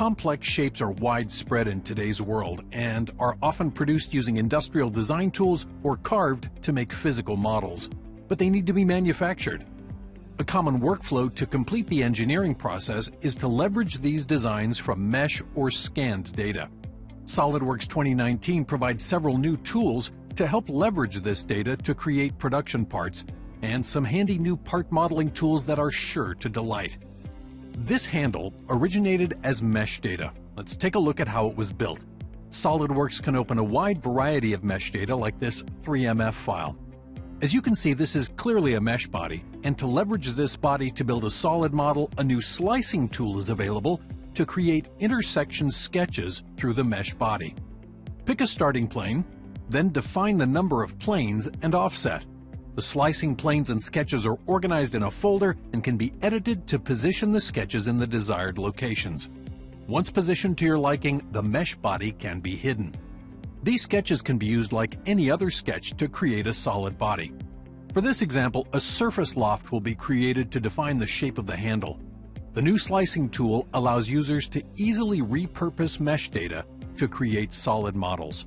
Complex shapes are widespread in today's world and are often produced using industrial design tools or carved to make physical models, but they need to be manufactured. A common workflow to complete the engineering process is to leverage these designs from mesh or scanned data. SolidWorks 2019 provides several new tools to help leverage this data to create production parts, and some handy new part modeling tools that are sure to delight. This handle originated as mesh data. Let's take a look at how it was built. SolidWorks can open a wide variety of mesh data like this 3MF file. As you can see, this is clearly a mesh body, and to leverage this body to build a solid model, a new slicing tool is available to create intersection sketches through the mesh body. Pick a starting plane, then define the number of planes and offset. The slicing planes and sketches are organized in a folder and can be edited to position the sketches in the desired locations. Once positioned to your liking, the mesh body can be hidden. These sketches can be used like any other sketch to create a solid body. For this example, a surface loft will be created to define the shape of the handle. The new slicing tool allows users to easily repurpose mesh data to create solid models.